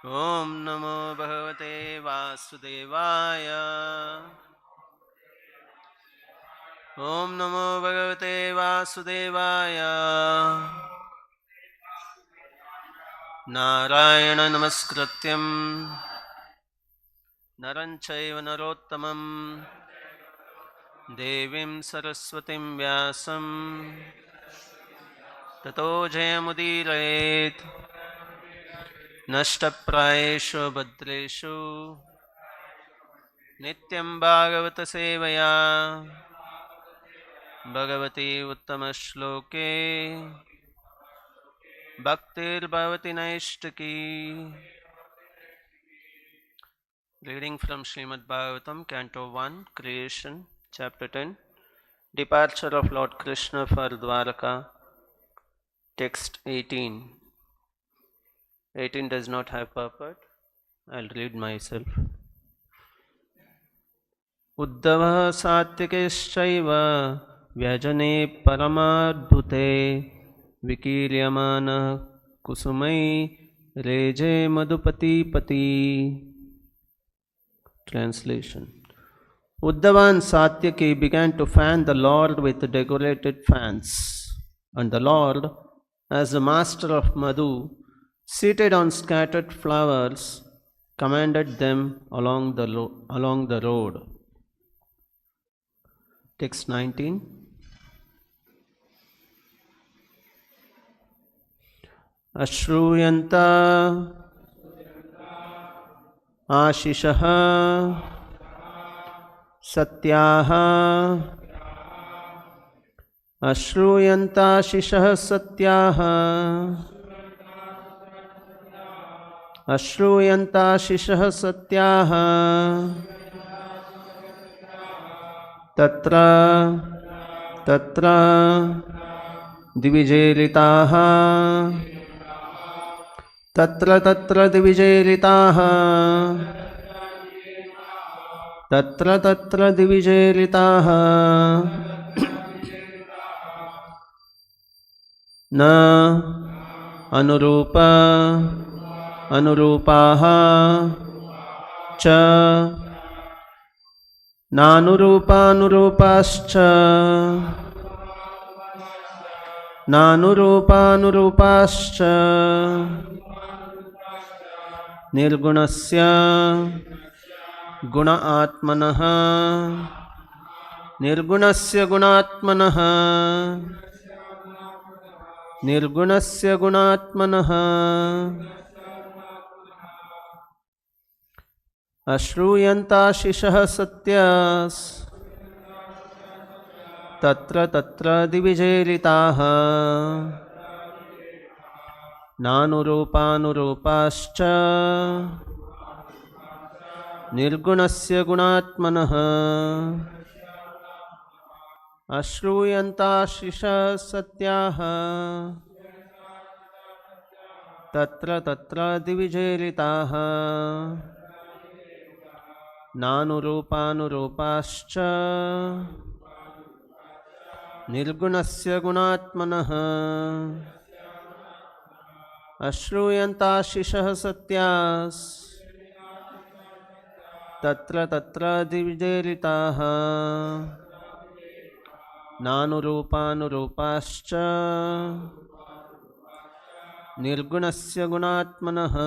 ॐ नमो भगवते वासुदेवाय। ॐ नमो भगवते वासुदेवाय। नारायण नमस्कृत्यं नरं चैव नरोत्तमं देवीं सरस्वतीं व्यासं ततो जयमुदीरयेत्। नष्टप्रायेषु भद्रेषु नित्यं भागवत सेवया Bhagwati उत्तमश्लोके भक्तिर्भवति नैष्टिकी। Reading from Srimad Bhagavatam, Canto 1, Creation, Chapter 10, Departure of Lord Krishna for Dwaraka, Text 18. 18 does not have purport. I'll read myself. Uddhava satyakeshchaiva vyajane paramadbhute vikiryamana kusumai reje madhupati pati. Translation. Uddhava and Satyaki began to fan the Lord with decorated fans, and the Lord, as the master of Madhu, seated on scattered flowers, commanded them along the road. Text 19. Ashruyanta आशिषः सत्याः अश्रूयन्ताशिषः सत्याः अश्रूयन्ताशिषः सत्याः तत्र तत्र द्विजेलिताः तत्र तत्र द्विजेलिताः तत्र तत्र द्विजेलिताः न अनुरूपाः च नानुरूपानुरूपाश्च नानुरूपानुरूपाश्च निर्गुणस्य गुण आत्मनः निर्गुणस्य गुणात्मनः निर्गुणस्य गुणात्मनः अश्रूयन्ताशिषः सत्यास् तत्र तत्र द्विजेलिताः नानुरूपानुरूपाश्च निर्गुणस्य गुणात्मनः अश्रूयन्ताशिषः सत्याः तत्र तत्र द्विजेलिताः नानुरूपानुरूपाश्च निर्गुणस्य गुणात्मनः अश्रूयन्ताशिषः सत्यास् तत्र तत्र द्विजेलिताः नानुरूपानुरूपाश्च निर्गुणस्य गुणात्मनः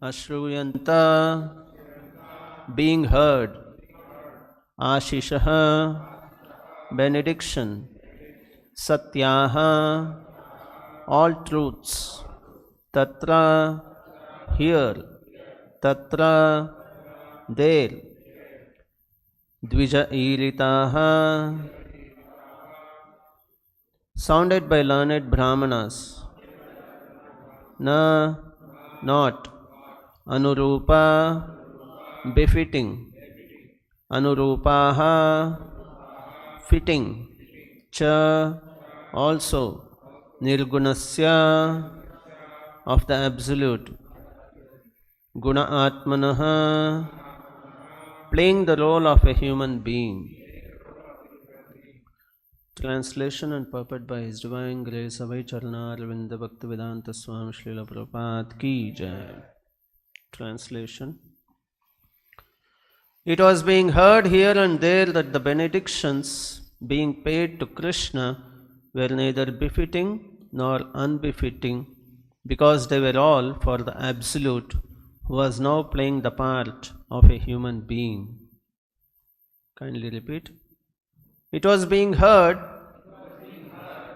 Ashruyanta, being heard. Ashishaha, benediction. Satyaha, all truths. Tatra, here. Tatra, there. Dvija iritaha, sounded by learned brahmanas. Na, not. Anurupa, befitting. Anurupaha, fitting. Cha, also. Nirgunasya, of the Absolute. Guna Atmanaha, playing the role of a human being. Translation and purport by His Divine Grace Abhay Charana Arvinda Bhaktivedanta Swami Srila Prabhupada Ki Jai. Translation. It was being heard here and there that the benedictions being paid to Kṛṣna were neither befitting nor unbefitting, because they were all for the Absolute, who was now playing the part of a human being. Kindly repeat. It was being heard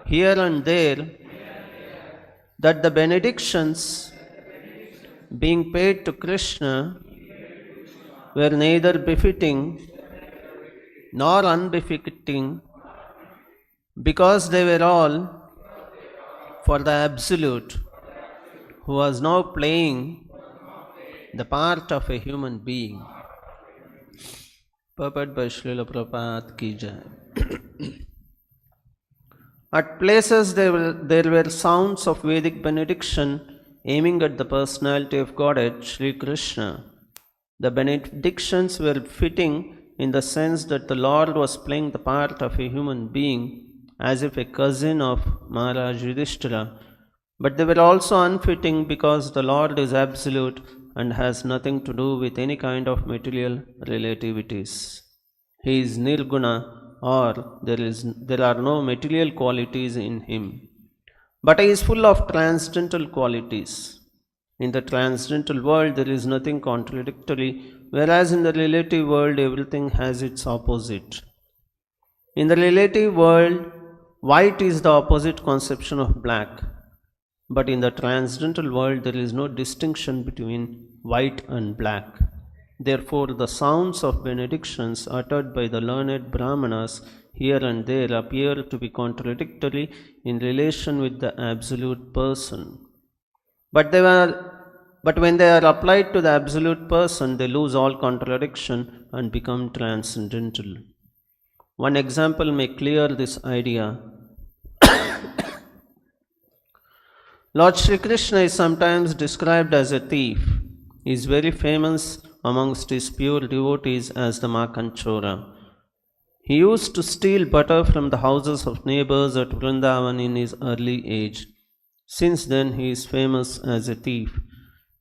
here and there that the benedictions being paid to Kṛṣna were neither befitting nor unbefitting, because they were all for the Absolute, who was now playing the part of a human being. Purport by Srila Prabhupada Ki Jai. At places there were sounds of Vedic benediction aiming at the personality of Godhead, Sri Kṛṣna. The benedictions were fitting in the sense that the Lord was playing the part of a human being, as if a cousin of Maharaj Yudhishthira, but they were also unfitting because the Lord is absolute and has nothing to do with any kind of material relativities. He is nirguna, or there are no material qualities in him, but he is full of transcendental qualities. In the transcendental world there is nothing contradictory, whereas in the relative world everything has its opposite. In the relative world, white is the opposite conception of black, but in the transcendental world there is no distinction between white and black. Therefore, the sounds of benedictions uttered by the learned brahmanas here and there appear to be contradictory in relation with the absolute person. But when they are applied to the absolute person, they lose all contradiction and become transcendental. One example may clear this idea. Lord Shri Krishna is sometimes described as a thief. He is very famous amongst his pure devotees as the Makanchora. He used to steal butter from the houses of neighbors at Vrindavan in his early age. Since then he is famous as a thief.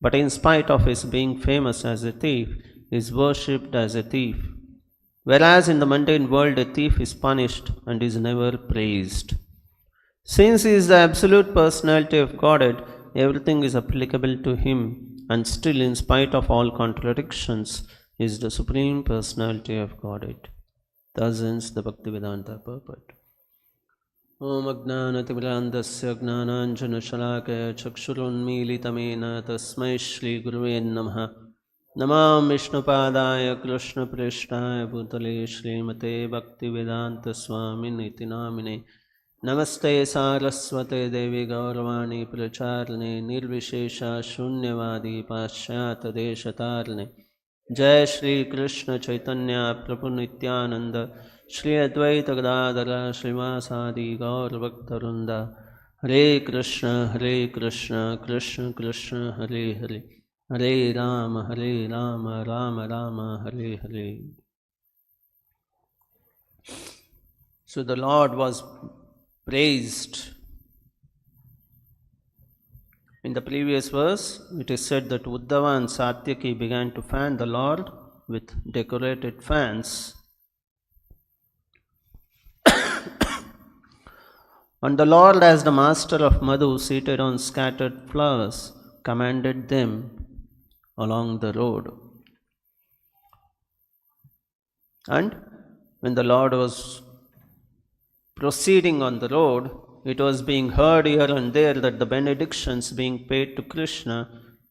But in spite of his being famous as a thief, he is worshipped as a thief. Whereas in the mundane world a thief is punished and is never praised. Since he is the absolute personality of Godhead, everything is applicable to him, and still, in spite of all contradictions, he is the supreme personality of Godhead. Thus ends the Bhaktivedanta purport. Om Ajnanatimirandasya Jnananjanashalakaya Chakshurunmilitamena Tasmai Shri Guruve Namaha. Namam Vishnupadaya Krishna Prishtaya Bhutale Srimate Bhaktivedanta Swami Niti Namine. Namaste Saraswate Devi Gauravani Pracharne Nirvishesha Shunyavadi Paschyata Deshatarne. Jai Shri Krishna Chaitanya Prabhu Nityananda Shri Advaita Gadadara Srivasadi Gaur Bhaktarunda. Hare Krishna Krishna Krishna Hare Hare, Hare Rama Rama Rama Hare Hare. So the Lord was praised. In the previous verse, it is said that Uddhava and Satyaki began to fan the Lord with decorated fans. And the Lord, as the master of Madhu, seated on scattered flowers, commanded them along the road. And when the Lord was proceeding on the road, it was being heard here and there that the benedictions being paid to Kṛṣna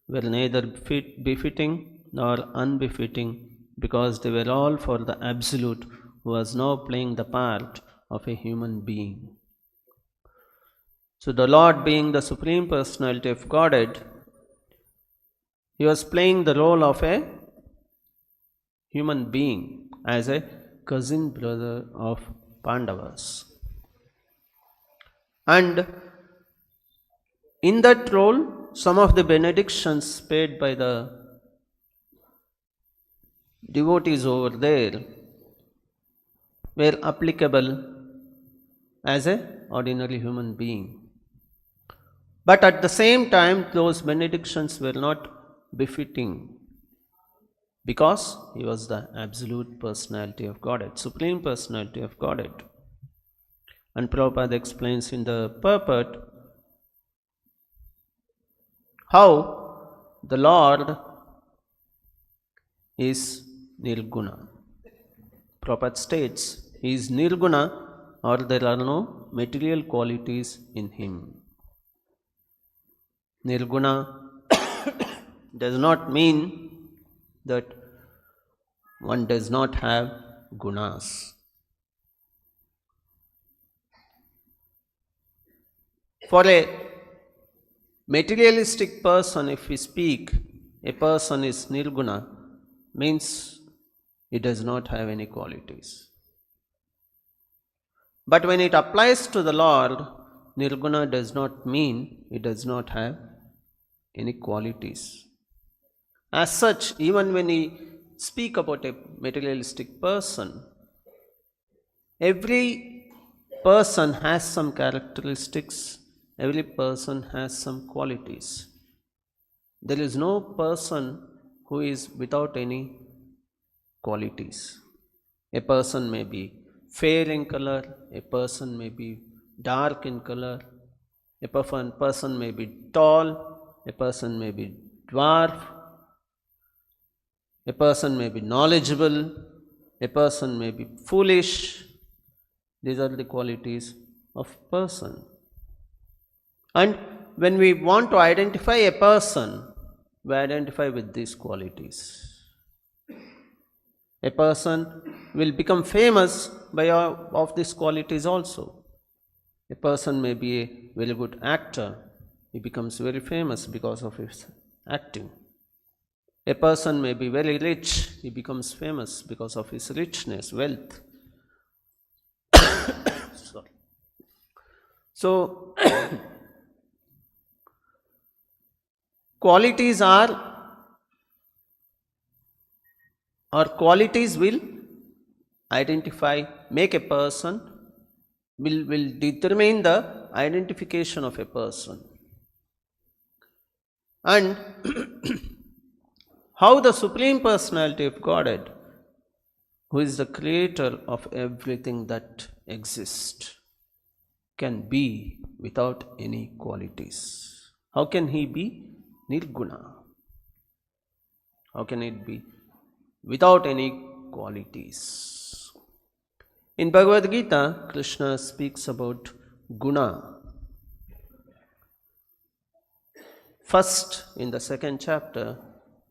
were neither befitting nor unbefitting, because they were all for the Absolute, who was now playing the part of a human being. So the Lord, being the Supreme Personality of Godhead, he was playing the role of a human being as a cousin brother of Pandavas. And in that role, some of the benedictions paid by the devotees over there were applicable as an ordinary human being. But at the same time, those benedictions were not befitting, because he was the Absolute Personality of Godhead, Supreme Personality of Godhead. And Prabhupada explains in the purport how the Lord is Nirguna. Prabhupada states he is Nirguna, or there are no material qualities in him. Nirguna does not mean that one does not have gunas. For a materialistic person, if we speak, a person is Nirguna, means he does not have any qualities. But when it applies to the Lord, Nirguna does not mean he does not have any qualities. As such, even when we speak about a materialistic person, every person has some characteristics, every person has some qualities. There is no person who is without any qualities. A person may be fair in color, a person may be dark in color, a person may be tall, a person may be dwarf, a person may be knowledgeable, a person may be foolish. These are the qualities of person. And when we want to identify a person, we identify with these qualities. A person will become famous by of these qualities also. A person may be a very good actor, he becomes very famous because of his acting. A person may be very rich, he becomes famous because of his richness, wealth. Sorry. So, qualities will identify, make a person, will determine the identification of a person. And how the Supreme Personality of Godhead, who is the creator of everything that exists, can be without any qualities. How can he be Nirguna? How can it be without any qualities? In Bhagavad Gita, Krishna speaks about guna. First, in the second chapter,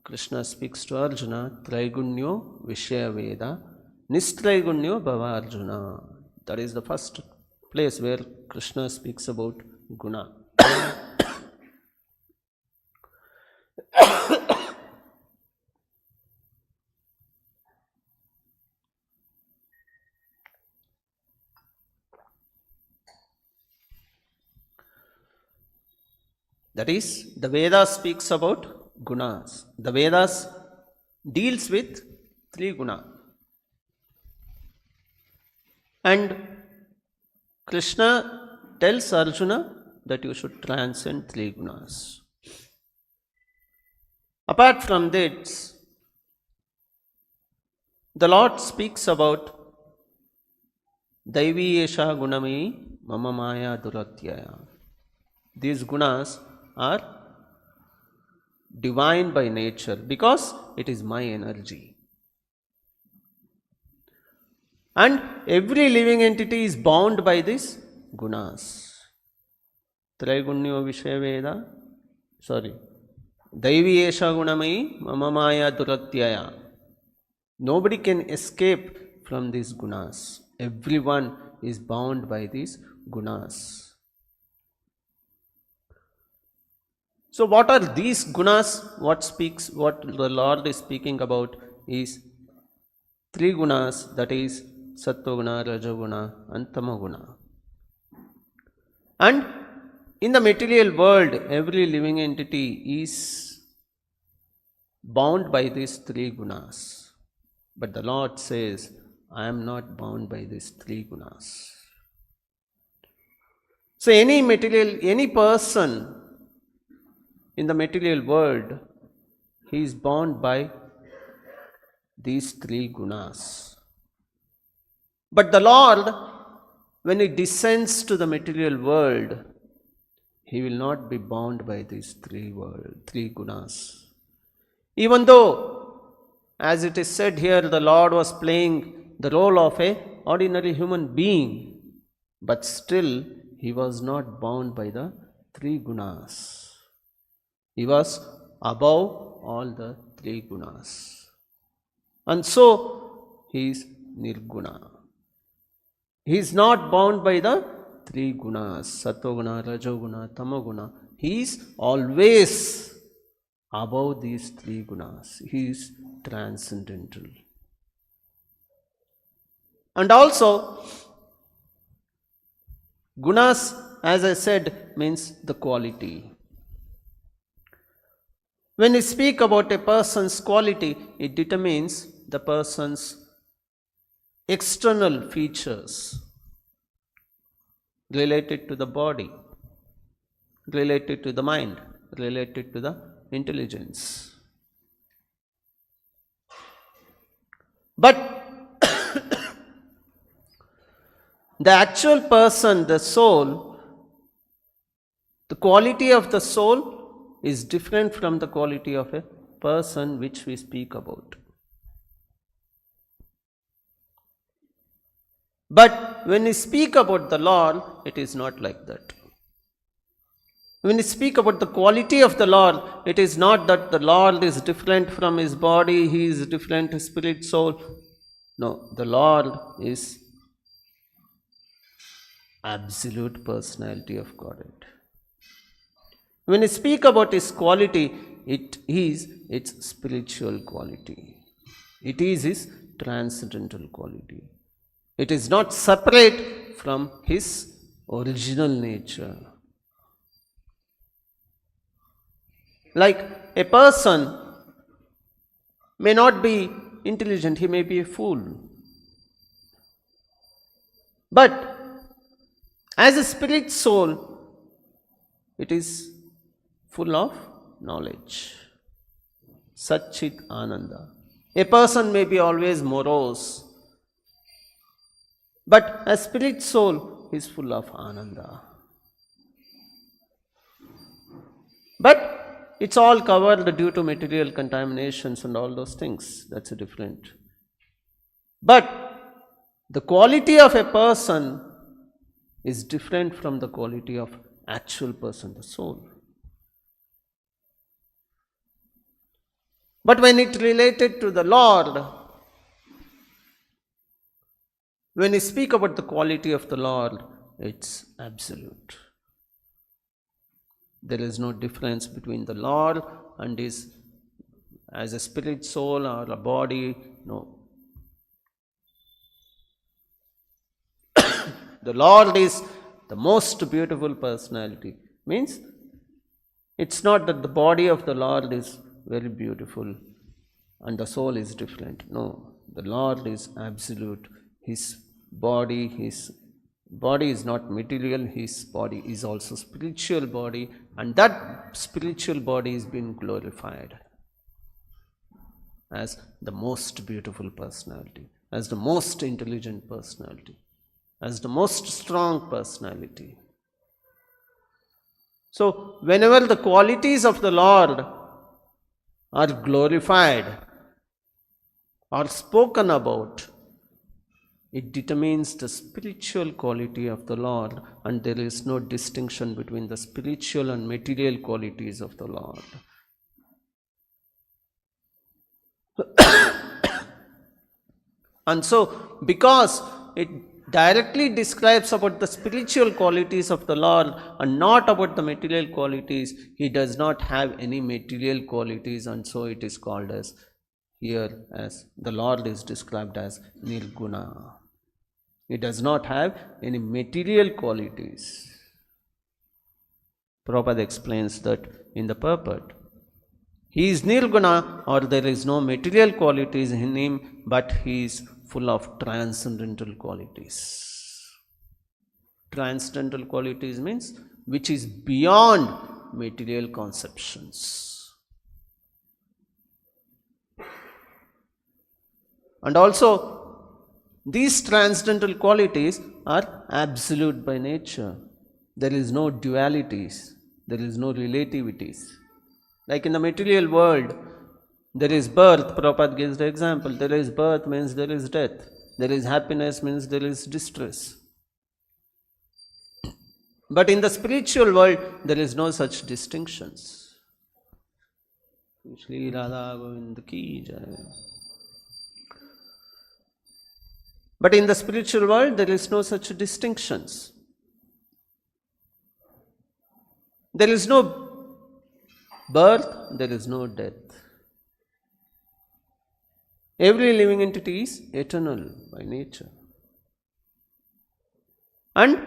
Krishna speaks to Arjuna, Traigunyo Vishaya Veda, Nistraigunyo Bhava Arjuna. That is the first place where Krishna speaks about guna. That is, the Vedas speaks about gunas. The Vedas deals with three guna. And Krishna tells Arjuna that you should transcend three gunas. Apart from this, the Lord speaks about Daivi Esha Gunami mama maya duratyaya. These gunas are divine by nature because it is my energy. And every living entity is bound by these gunas. Traigunyo Vishayaveda, Daivi Esha Gunamai Mama Maya Duratyaya. Nobody can escape from these gunas. Everyone is bound by these gunas. So what are these gunas? What the Lord is speaking about is three gunas, that is Sattva-guna, Raja-guna and Tama-guna. And in the material world, every living entity is bound by these three gunas. But the Lord says, I am not bound by these three gunas. So any person in the material world, he is bound by these three gunas. But the Lord, when He descends to the material world, He will not be bound by these three gunas. Even though, as it is said here, the Lord was playing the role of an ordinary human being, but still He was not bound by the three gunas. He was above all the three gunas. And so, He is Nirguna. He is not bound by the three gunas, Sattva-guna, Raja-guna, Tama-guna. He is always above these three gunas. He is transcendental. And also, gunas, as I said, means the quality. When we speak about a person's quality, it determines the person's external features related to the body, related to the mind, related to the intelligence. But the actual person, the soul, the quality of the soul is different from the quality of a person which we speak about. But when we speak about the Lord, it is not like that. When we speak about the quality of the Lord, it is not that the Lord is different from His body, He is different to spirit, soul. No, the Lord is absolute personality of Godhead. When we speak about His quality, it is its spiritual quality. It is His transcendental quality. It is not separate from His original nature. Like a person may not be intelligent, he may be a fool. But as a spirit soul, it is full of knowledge. Satchit Ananda. A person may be always morose, but a spirit soul is full of Ananda. But it's all covered due to material contaminations and all those things. That's different. But the quality of a person is different from the quality of actual person, the soul. But when it related to the Lord, when we speak about the quality of the Lord, it's absolute. There is no difference between the Lord and His as a spirit soul or a body. No. The Lord is the most beautiful personality. Means it's not that the body of the Lord is very beautiful and the soul is different. No, the Lord is absolute. His body is not material, His body is also spiritual body, and that spiritual body is being glorified as the most beautiful personality, as the most intelligent personality. as the most strong personality. So, whenever the qualities of the Lord are glorified or spoken about, it determines the spiritual quality of the Lord, and there is no distinction between the spiritual and material qualities of the Lord. And so, because it directly describes about the spiritual qualities of the Lord and not about the material qualities, he does not have any material qualities, and so it is called as here as the Lord is described as Nirguna. He does not have any material qualities. Prabhupada explains that in the purport. He is Nirguna, or there is no material qualities in him, but he is full of transcendental qualities. Transcendental qualities means which is beyond material conceptions. And also, these transcendental qualities are absolute by nature. There is no dualities, there is no relativities. Like in the material world, there is birth. Prabhupada gives the example. There is birth means there is death. There is happiness means there is distress. But in the spiritual world, there is no such distinctions. Shri Radha Govind ki jai. But in the spiritual world, there is no such distinctions. There is no birth, there is no death. Every living entity is eternal by nature. And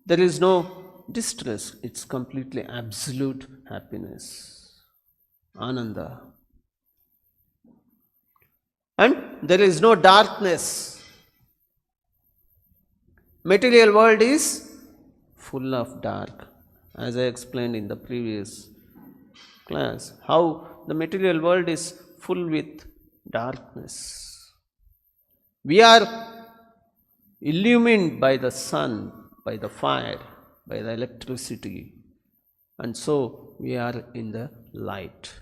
there is no distress, it's completely absolute happiness, Ananda. And there is no darkness. Material world is full of dark, as I explained in the previous class, how the material world is full with darkness. We are illumined by the sun, by the fire, by the electricity, and so we are in the light.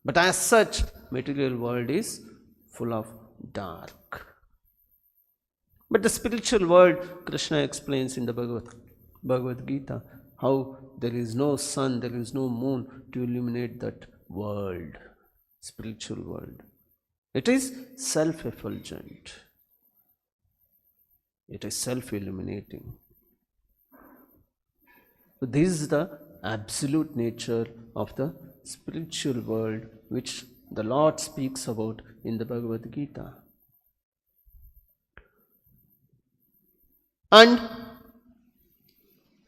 But as such, material world is full of dark. But the spiritual world, Krishna explains in the Bhagavad Gita, how there is no sun, there is no moon to illuminate that world, spiritual world. It is self-effulgent. It is self-illuminating. So this is the absolute nature of the spiritual world which the Lord speaks about in the Bhagavad Gita. And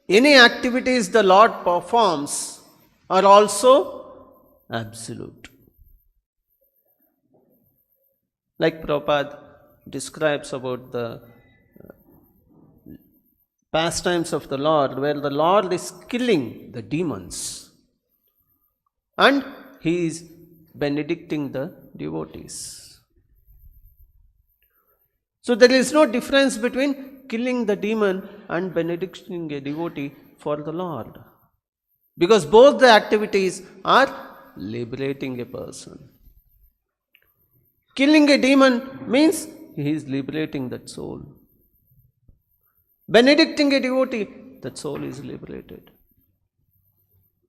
any activities the Lord performs are also absolute. Like Prabhupada describes about the pastimes of the Lord, where the Lord is killing the demons and he is benedicting the devotees. So there is no difference between killing the demon and benedicting a devotee for the Lord, because both the activities are liberating a person. Killing a demon means he is liberating that soul. Benedicting a devotee, that soul is liberated.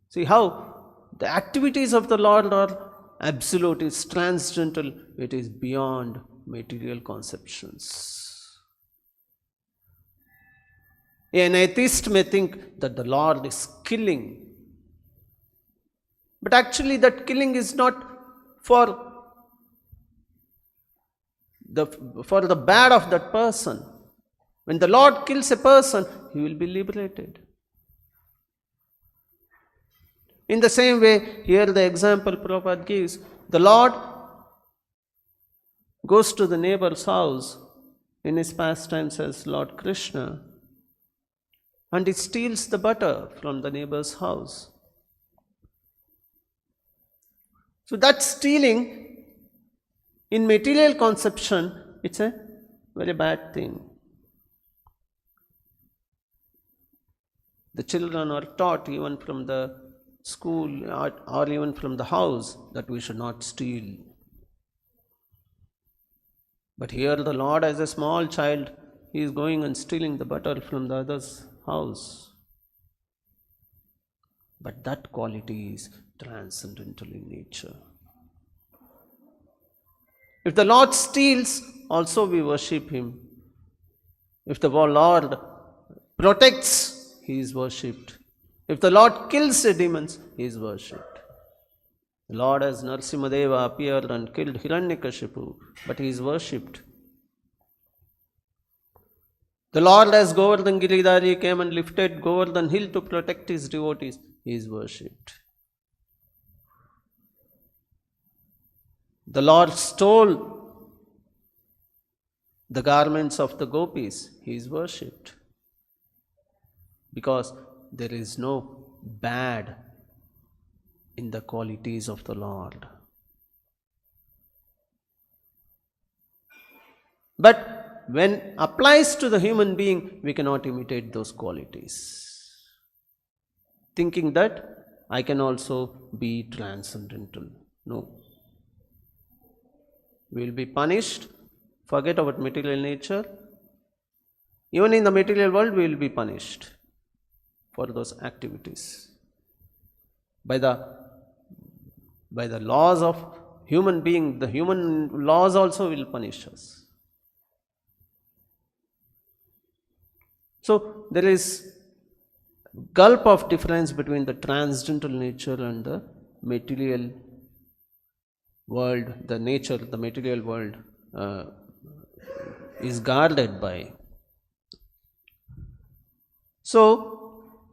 See how the activities of the Lord are absolute, it's transcendental, it is beyond material conceptions. An atheist may think that the Lord is killing, but actually that killing is not for the bad of that person. When the Lord kills a person, he will be liberated. In the same way, here the example Prabhupada gives, the Lord goes to the neighbor's house in his pastimes as Lord Krsna, and he steals the butter from the neighbor's house. So that stealing, in material conception, it's a very bad thing. The children are taught even from the school or even from the house that we should not steal. But here the Lord, as a small child, he is going and stealing the butter from the other's house. But that quality is transcendental in nature. If the Lord steals, also we worship him. If the Lord protects, he is worshipped. If the Lord kills the demons, he is worshipped. The Lord as Narasimha Deva appeared and killed Hiranyakashipu, but he is worshipped. The Lord as Govardhan Giridhari came and lifted Govardhan hill to protect his devotees, he is worshipped. The Lord stole the garments of the gopis, he is worshipped. Because there is no bad in the qualities of the Lord. But when applies to the human being, we cannot imitate those qualities. Thinking that I can also be transcendental. No. We will be punished. Forget about material nature. Even in the material world, we will be punished for those activities. By the laws of human being, the human laws also will punish us. So there is gulf of difference between the transcendental nature and the material world. The nature, the material world is guarded by. So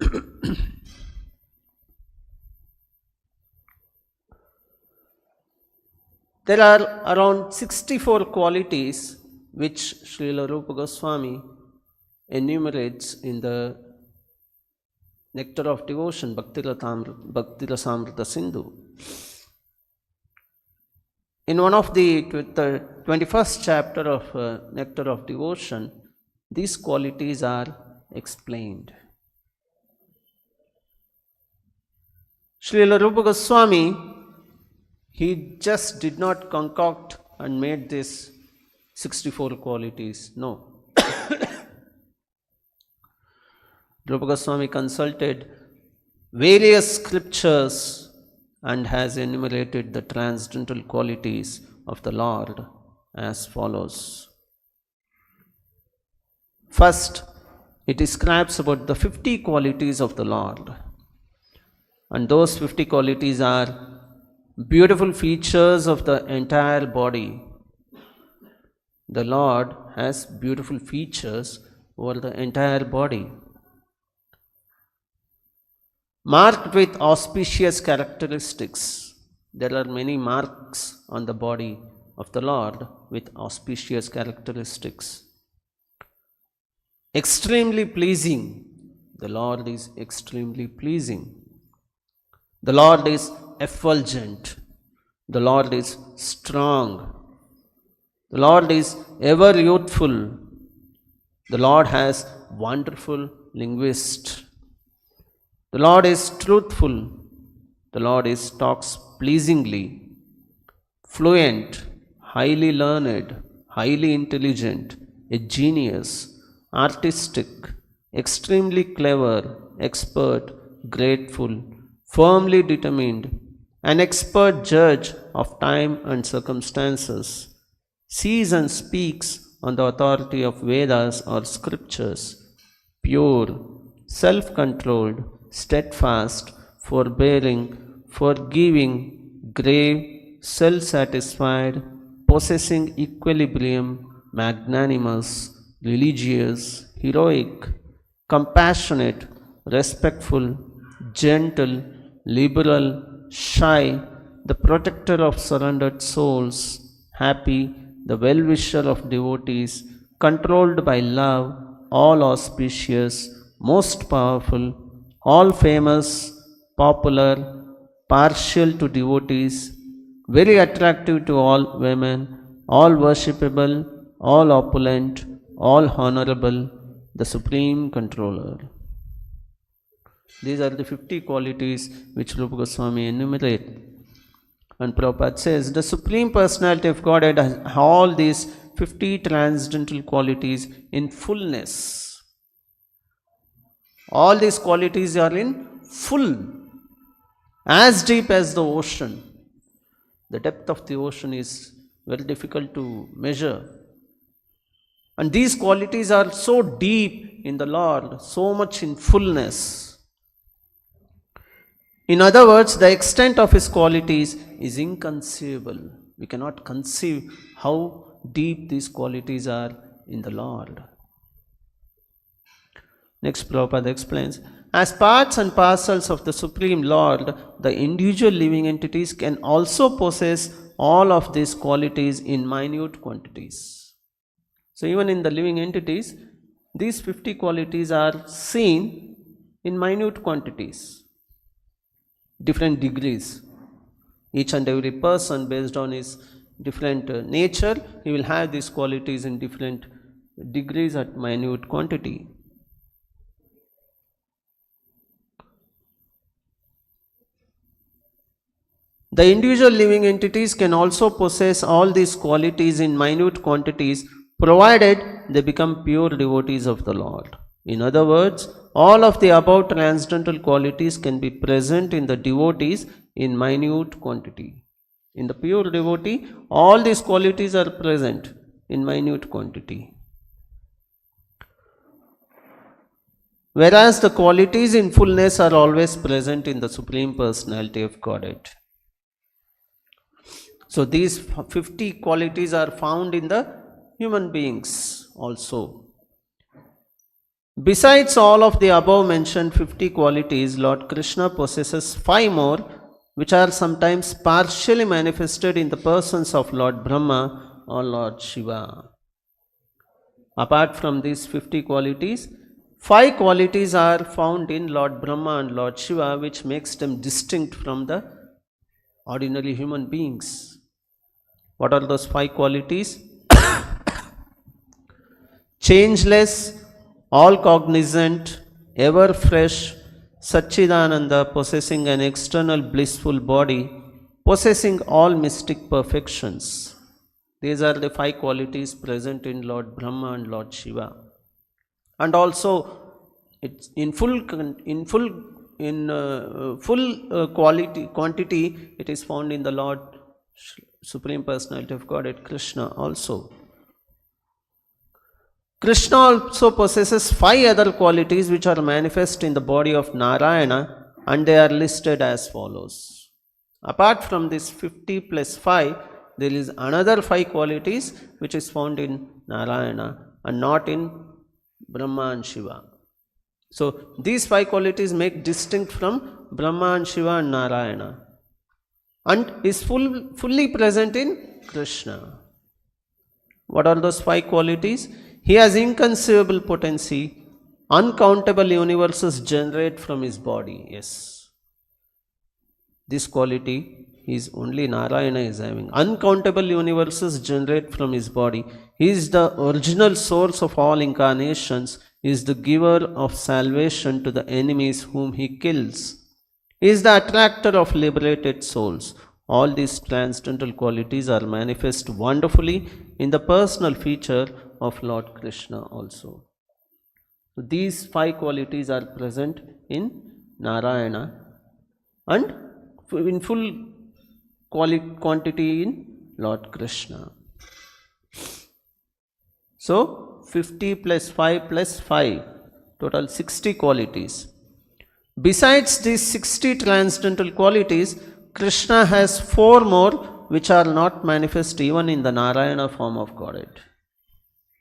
there are around 64 qualities which Srila Rupa Goswami enumerates in the Nectar of Devotion, Bhakti Rasamrita Sindhu. In one of the 21st chapter of Nectar of Devotion, these qualities are explained. Srila Rupa Goswami, he just did not concoct and made these 64 qualities. No. Rupa Goswami consulted various scriptures and has enumerated the transcendental qualities of the Lord as follows. First, it describes about the 50 qualities of the Lord. And those 50 qualities are beautiful features of the entire body. The Lord has beautiful features over the entire body, marked with auspicious characteristics. There are many marks on the body of the Lord with auspicious characteristics. Extremely pleasing. The Lord is extremely pleasing. The Lord is effulgent. The Lord is strong. The Lord is ever youthful. The Lord has wonderful linguist. The Lord is truthful. The Lord talks pleasingly, fluent, highly learned, highly intelligent, a genius, artistic, extremely clever, expert, grateful, firmly determined, an expert judge of time and circumstances, sees and speaks on the authority of Vedas or scriptures, pure, self-controlled, steadfast, forbearing, forgiving, grave, self-satisfied, possessing equilibrium, magnanimous, religious, heroic, compassionate, respectful, gentle, liberal, shy, the protector of surrendered souls, happy, the well-wisher of devotees, controlled by love, all auspicious, most powerful, all famous, popular, partial to devotees, very attractive to all women, all worshipable, all opulent, all honorable, the supreme controller. These are the 50 qualities which Rupa Goswami enumerate. And Prabhupada says, the Supreme Personality of Godhead has all these 50 transcendental qualities in fullness. All these qualities are in full, as deep as the ocean. The depth of the ocean is very difficult to measure. And these qualities are so deep in the Lord, so much in fullness. In other words, the extent of His qualities is inconceivable. We cannot conceive how deep these qualities are in the Lord. Next, Prabhupada explains, as parts and parcels of the Supreme Lord, the individual living entities can also possess all of these qualities in minute quantities. So even in the living entities, these 50 qualities are seen in minute quantities, different degrees. Each and every person, based on his different nature, he will have these qualities in different degrees at minute quantity. The individual living entities can also possess all these qualities in minute quantities, provided they become pure devotees of the Lord. In other words, all of the above transcendental qualities can be present in the devotees in minute quantity. In the pure devotee, all these qualities are present in minute quantity. Whereas the qualities in fullness are always present in the Supreme Personality of Godhead. So these 50 qualities are found in the human beings also. Besides all of the above mentioned 50 qualities, Lord Krsna possesses 5 more, which are sometimes partially manifested in the persons of Lord Brahma or Lord Shiva. Apart from these 50 qualities, 5 qualities are found in Lord Brahma and Lord Shiva, which makes them distinct from the ordinary human beings. What are those 5 qualities? Changeless, all cognizant, ever fresh, Satchidananda, possessing an external blissful body, possessing all mystic perfections. These are the 5 qualities present in Lord Brahma and Lord Shiva. And also, it's in full quantity, it is found in the Lord Supreme Personality of Godhead, Kṛṣna also. Kṛṣna also possesses 5 other qualities which are manifest in the body of Narayana, and they are listed as follows. Apart from this 50 plus 5, there is another 5 qualities which is found in Narayana and not in Brahma and Shiva. So these 5 qualities make distinct from Brahma and Shiva and Narayana, and is fully present in Kṛṣna. What are those 5 qualities? He has inconceivable potency. Uncountable universes generate from his body. Yes. This quality is only Narayana is having. Uncountable universes generate from his body. He is the original source of all incarnations. He is the giver of salvation to the enemies whom he kills. He is the attractor of liberated souls. All these transcendental qualities are manifest wonderfully in the personal feature of Lord Kṛṣna also. So these 5 qualities are present in Narayana and in full quantity in Lord Kṛṣna. So 50 plus 5 plus 5, total 60 qualities. Besides these 60 transcendental qualities, Kṛṣna has 4 more which are not manifest even in the Narayana form of Godhead.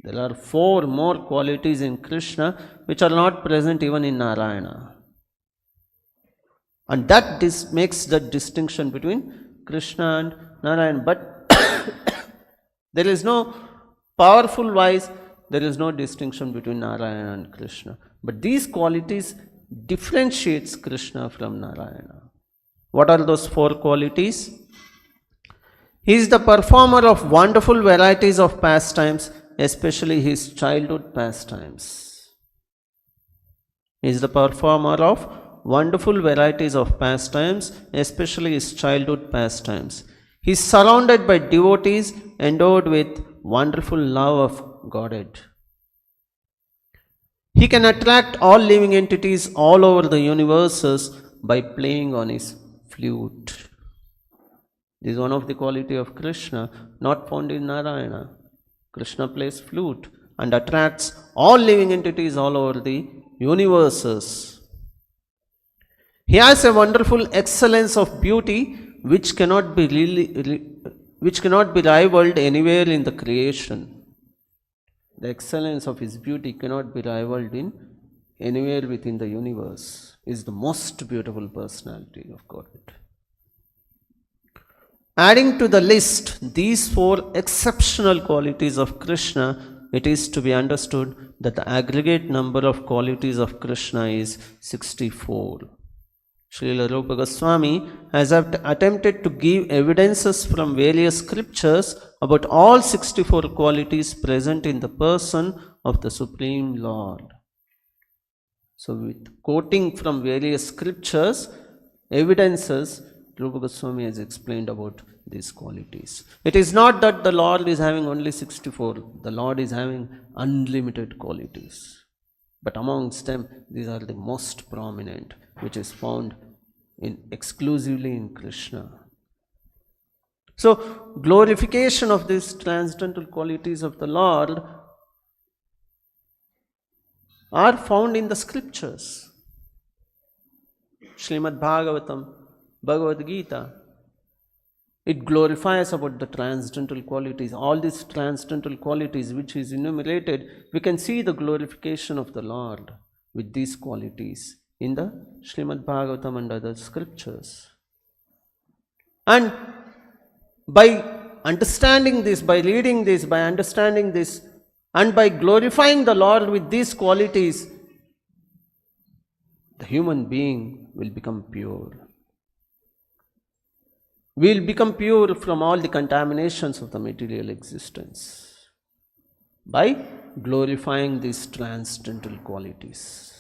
There are 4 more qualities in Kṛṣna which are not present even in Narayana. And that makes the distinction between Kṛṣna and Narayana. But there is no powerful wise, there is no distinction between Narayana and Kṛṣna. But these qualities differentiates Kṛṣna from Narayana. What are those 4 qualities? He is the performer of wonderful varieties of pastimes, especially his childhood pastimes. He is the performer of wonderful varieties of pastimes, especially his childhood pastimes. He is surrounded by devotees endowed with wonderful love of Godhead. He can attract all living entities all over the universes by playing on his flute. This is one of the quality of Krishna, not found in Narayana. Krishna plays flute and attracts all living entities all over the universes. He has a wonderful excellence of beauty which cannot be rivaled anywhere in the creation. The excellence of his beauty cannot be rivaled in anywhere within the universe. He is the most beautiful personality of Godhead. Adding to the list these 4 exceptional qualities of Krishna, it is to be understood that the aggregate number of qualities of Krishna is 64. Srila Rupa Goswami has attempted to give evidences from various scriptures about all 64 qualities present in the person of the Supreme Lord. So with quoting from various scriptures, evidences, Rupa Goswami has explained about these qualities. It is not that the Lord is having only 64. The Lord is having unlimited qualities. But amongst them, these are the most prominent, which is found exclusively in Krishna. So, glorification of these transcendental qualities of the Lord are found in the scriptures. Srimad Bhagavatam, Bhagavad Gita, it glorifies about the transcendental qualities. All these transcendental qualities which is enumerated, we can see the glorification of the Lord with these qualities in the Srimad Bhagavatam and other scriptures. And by understanding this, by reading this, by understanding this, and by glorifying the Lord with these qualities, the human being will become pure. We will become pure from all the contaminations of the material existence by glorifying these transcendental qualities.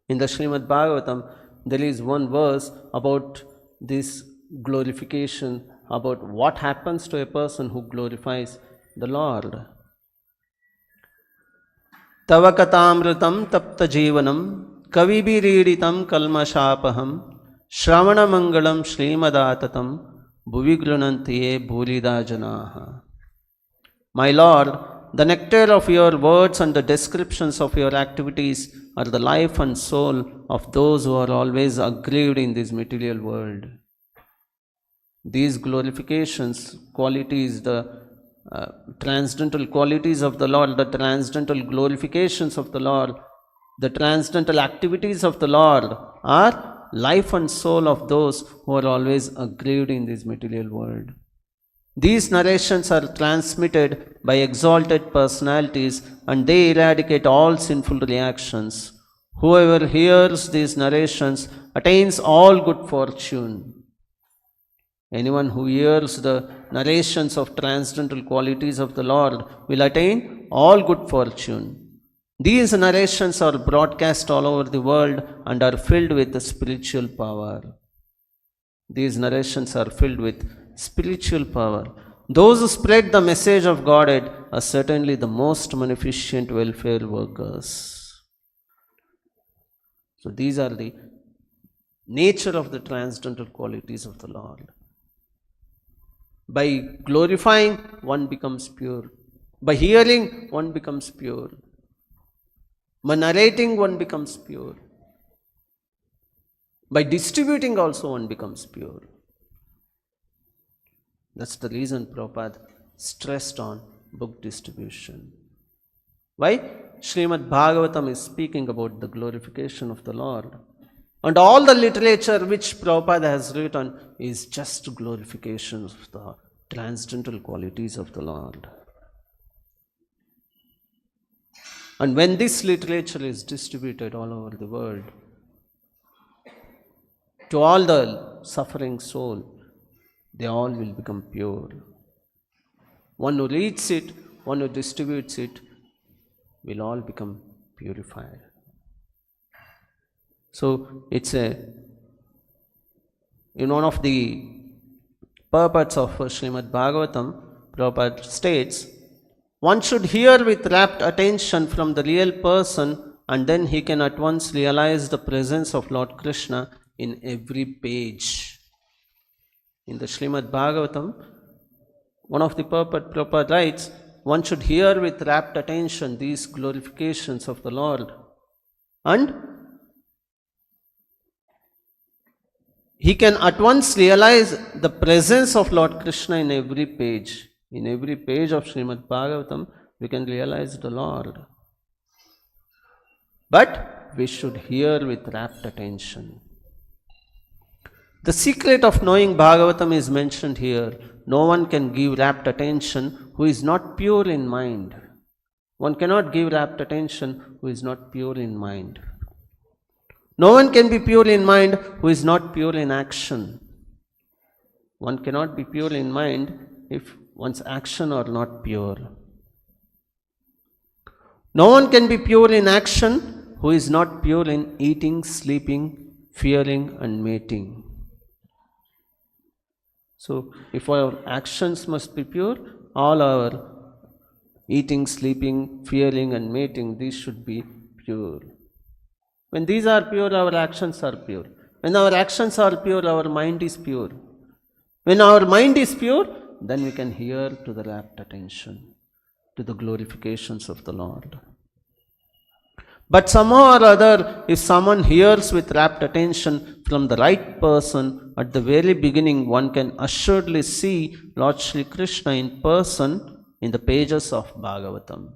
In the Srimad Bhagavatam, there is one verse about this glorification, about what happens to a person who glorifies the Lord. Tavakatamritam tapta jivanam kavibiriditam kalmashapaham shravanamangalam srimadaatatam bhuvigrunantiye bhurida janaha. My Lord, the nectar of your words and the descriptions of your activities are the life and soul of those who are always aggrieved in this material world. These glorifications, qualities, the transcendental qualities of the Lord, the transcendental glorifications of the Lord, the transcendental activities of the Lord are life and soul of those who are always aggrieved in this material world. These narrations are transmitted by exalted personalities and they eradicate all sinful reactions. Whoever hears these narrations attains all good fortune. Anyone who hears the narrations of transcendental qualities of the Lord will attain all good fortune. These narrations are broadcast all over the world and are filled with spiritual power. These narrations are filled with spiritual power. Those who spread the message of Godhead are certainly the most beneficent welfare workers. So these are the nature of the transcendental qualities of the Lord. By glorifying, one becomes pure. By hearing, one becomes pure. By narrating, one becomes pure. By distributing also, one becomes pure. That's the reason Prabhupada stressed on book distribution. Why? Srimad Bhagavatam is speaking about the glorification of the Lord. And all the literature which Prabhupada has written is just glorification of the transcendental qualities of the Lord. And when this literature is distributed all over the world, to all the suffering soul, they all will become pure. One who reads it, one who distributes it, we'll all become purified. So it's in one of the purports of Srimad Bhagavatam, Prabhupada states, one should hear with rapt attention from the real person, and then he can at once realize the presence of Lord Krsna in every page. In the Srimad Bhagavatam, one of the purport, Prabhupada writes, one should hear with rapt attention these glorifications of the Lord, and he can at once realize the presence of Lord Krsna in every page. In every page of Srimad Bhagavatam, we can realize the Lord. But we should hear with rapt attention. The secret of knowing Bhagavatam is mentioned here. No one can give rapt attention who is not pure in mind. One cannot give rapt attention who is not pure in mind. No one can be pure in mind who is not pure in action. One cannot be pure in mind if one's action are not pure. No one can be pure in action who is not pure in eating, sleeping, fearing and mating. So, if our actions must be pure, all our eating, sleeping, fearing and mating, these should be pure. When these are pure, our actions are pure. When our actions are pure, our mind is pure. When our mind is pure, then we can hear to the rapt attention, to the glorifications of the Lord. But somehow or other, if someone hears with rapt attention from the right person, at the very beginning, one can assuredly see Lord Shri Krishna in person in the pages of Bhagavatam.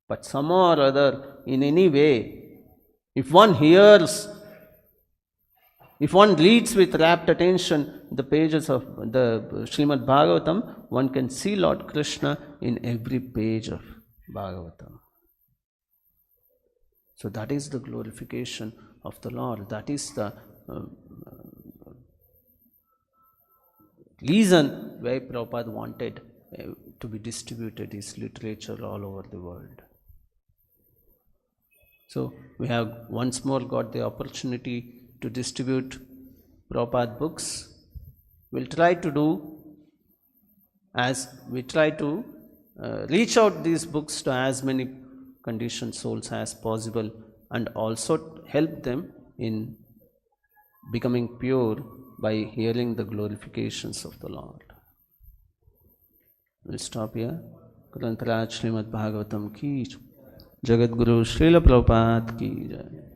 But somehow or other, in any way, if one hears, if one reads with rapt attention the pages of the Srimad Bhagavatam, one can see Lord Krishna in every page of Bhagavatam. So that is the glorification of the Lord. That is the reason why Prabhupada wanted to be distributed his literature all over the world. So we have once more got the opportunity to distribute Prabhupada books. We'll try to do as we try to reach out these books to as many conditioned souls as possible, and also help them in becoming pure by hearing the glorifications of the Lord. We'll stop here. Grantaraj Srimad Bhagavatam ki Jagat Guru Srila Prabhupada ki Jai.